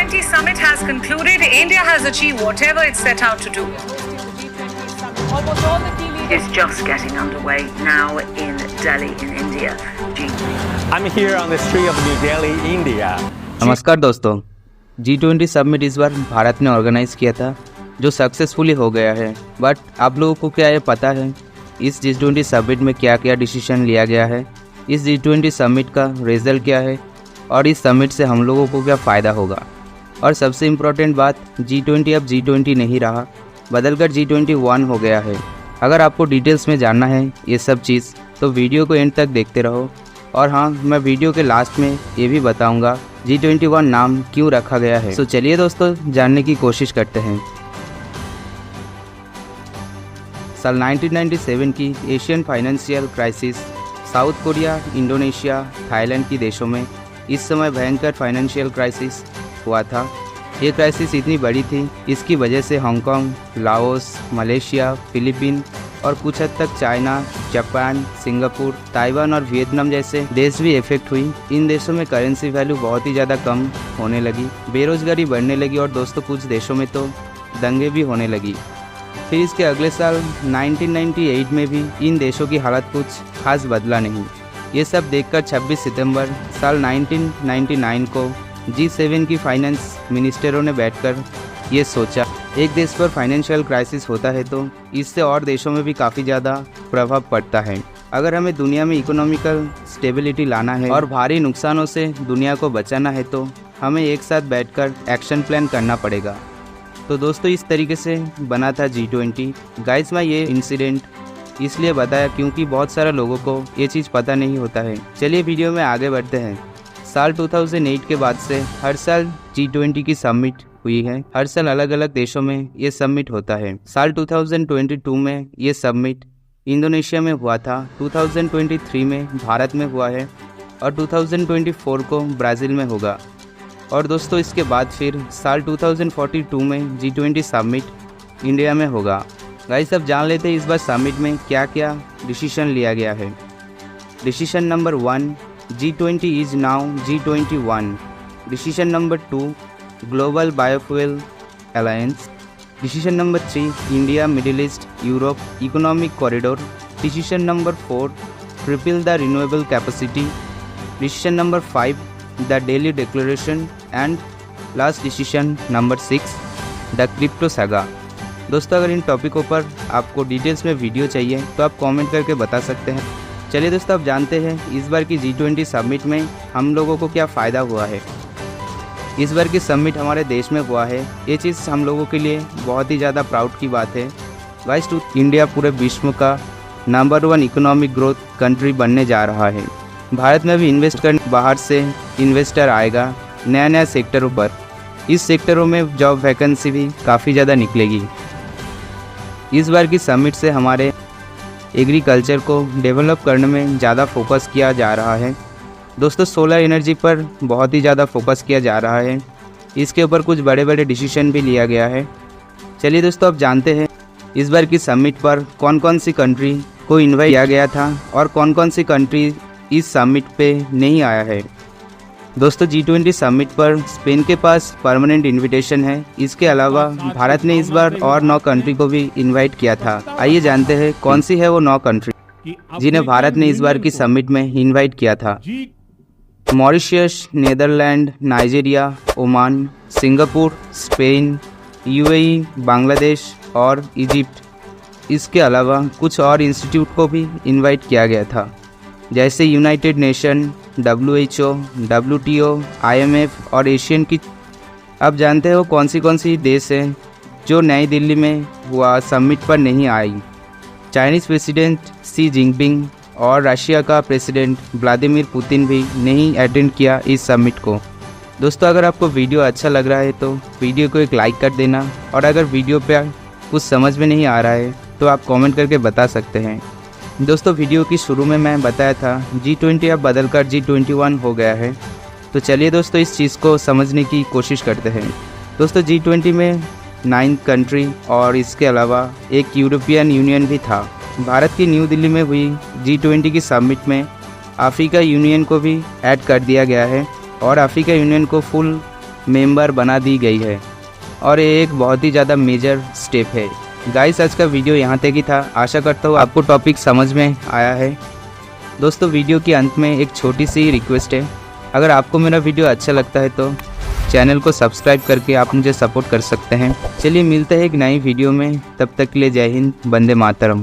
G20 summit has concluded. India has achieved whatever it set out to do. It's just getting underway now in Delhi in India. I'm here on the street of New Delhi, India. नमस्कार दोस्तों, G20 summit इस बार भारत ने organise किया था जो successfully हो गया है। बट आप लोगों को क्या ये पता है इस G20 समिट में क्या क्या डिसीजन लिया गया है, इस G20 समिट का रिजल्ट क्या है और इस समिट से हम लोगों को क्या फ़ायदा होगा। और सबसे इम्पोर्टेंट बात, G20 अब G20 नहीं रहा, बदलकर G21 हो गया है। अगर आपको डिटेल्स में जानना है ये सब चीज़ तो वीडियो को एंड तक देखते रहो। और हाँ, मैं वीडियो के लास्ट में ये भी बताऊंगा G21 नाम क्यों रखा गया है। तो चलिए दोस्तों जानने की कोशिश करते हैं। साल 1997 की Asian financial crisis south Korea, Indonesia, Thailand की देशों में इस समय भयंकर फाइनेंशियल क्राइसिस हुआ था। ये क्राइसिस इतनी बड़ी थी, इसकी वजह से हांगकांग, लाओस, मलेशिया, फिलीपीन और कुछ हद तक चाइना, जापान, सिंगापुर, ताइवान और वियतनाम जैसे देश भी इफेक्ट हुई। इन देशों में करेंसी वैल्यू बहुत ही ज़्यादा कम होने लगी, बेरोजगारी बढ़ने लगी और दोस्तों कुछ देशों में तो दंगे भी होने लगी। फिर इसके अगले साल 1998 में भी इन देशों की हालत कुछ खास बदला नहीं। ये सब देखकर 26 सितंबर साल 1999 को G7 की फाइनेंस मिनिस्टरों ने बैठकर ये सोचा, एक देश पर फाइनेंशियल क्राइसिस होता है तो इससे और देशों में भी काफ़ी ज़्यादा प्रभाव पड़ता है। अगर हमें दुनिया में इकोनॉमिकल स्टेबिलिटी लाना है और भारी नुकसानों से दुनिया को बचाना है तो हमें एक साथ बैठकर एक्शन प्लान करना पड़ेगा। तो दोस्तों इस तरीके से बना था G20। गाइस, मैं ये इंसिडेंट इसलिए बताया क्योंकि बहुत सारे लोगों को ये चीज़ पता नहीं होता है। चलिए वीडियो में आगे बढ़ते हैं। साल 2008 के बाद से हर साल G20 की समिट हुई है। हर साल अलग अलग देशों में ये समिट होता है। साल 2022 में ये समिट इंडोनेशिया में हुआ था, 2023 में भारत में हुआ है और 2024 को ब्राज़ील में होगा। और दोस्तों इसके बाद फिर साल 2042 में G20 समिट इंडिया में होगा। गाइस, अब जान लेते हैं इस बार समिट में क्या क्या डिसीजन लिया गया है। Decision number 1, G20 is now G21. Decision number 2, Global Biofuel Alliance. Decision number 3, India, Middle East, Europe Economic Corridor. Decision number 4, triple the renewable capacity. Decision number 5, the Delhi Declaration. And last decision number 6, the Crypto Saga. दोस्तों अगर इन टॉपिकों पर आपको details में video चाहिए तो आप comment करके बता सकते हैं। चलिए दोस्तों अब जानते हैं इस बार की G20 समिट में हम लोगों को क्या फ़ायदा हुआ है। इस बार की समिट हमारे देश में हुआ है, ये चीज़ हम लोगों के लिए बहुत ही ज़्यादा प्राउड की बात है। गाइस, इंडिया पूरे विश्व का नंबर 1 इकोनॉमिक ग्रोथ कंट्री बनने जा रहा है। भारत में भी इन्वेस्ट करने बाहर से इन्वेस्टर आएगा नया नया सेक्टरों पर। इस सेक्टरों में जॉब वैकेंसी भी काफ़ी ज़्यादा निकलेगी। इस बार की समिट से हमारे एग्रीकल्चर को डेवलप करने में ज़्यादा फोकस किया जा रहा है। दोस्तों सोलर एनर्जी पर बहुत ही ज़्यादा फोकस किया जा रहा है। इसके ऊपर कुछ बड़े बड़े डिसीजन भी लिया गया है। चलिए दोस्तों अब जानते हैं इस बार की समिट पर कौन कौन सी कंट्री को इन्वाइट किया गया था और कौन कौन सी कंट्री इस समिट पे नहीं आया है। दोस्तों G20 समिट पर स्पेन के पास परमानेंट इनविटेशन है। इसके अलावा भारत ने इस बार और 9 कंट्री को भी इनवाइट किया था। आइए जानते हैं कौन सी है वो 9 कंट्री जिन्हें भारत ने इस बार की समिट में इनवाइट किया था। Mauritius, Netherlands, Nigeria, Oman, Singapore, Spain, UAE, Bangladesh और इजिप्ट। इसके अलावा कुछ और इंस्टीट्यूट को भी इनवाइट किया गया था जैसे United nation, WHO, WTO, IMF और एशियन की। अब जानते हो कौन सी देश हैं जो नई दिल्ली में हुआ समिट पर नहीं आई। चाइनीज़ प्रेसिडेंट शी जिनपिंग और रशिया का प्रेसिडेंट व्लादिमीर पुतिन भी नहीं अटेंड किया इस समिट को। दोस्तों अगर आपको वीडियो अच्छा लग रहा है तो वीडियो को एक लाइक कर देना और अगर वीडियो पे कुछ समझ में नहीं आ रहा है तो आप कमेंट करके बता सकते हैं। दोस्तों वीडियो की शुरू में मैं बताया था G20 अब बदलकर G21 हो गया है। तो चलिए दोस्तों इस चीज़ को समझने की कोशिश करते हैं। दोस्तों G20 में 9 कंट्री और इसके अलावा एक यूरोपियन यूनियन भी था। भारत की न्यू दिल्ली में हुई G20 की समिट में अफ्रीका यूनियन को भी ऐड कर दिया गया है और अफ्रीका यूनियन को फुल मेंबर बना दी गई है और ये एक बहुत ही ज़्यादा मेजर स्टेप है। गाइस, आज का वीडियो यहाँ तक ही था। आशा करता हूँ आपको टॉपिक समझ में आया है। दोस्तों, वीडियो के अंत में एक छोटी सी रिक्वेस्ट है, अगर आपको मेरा वीडियो अच्छा लगता है तो चैनल को सब्सक्राइब करके आप मुझे सपोर्ट कर सकते हैं। चलिए मिलते हैं एक नई वीडियो में, तब तक के लिए जय हिंद, वंदे मातरम।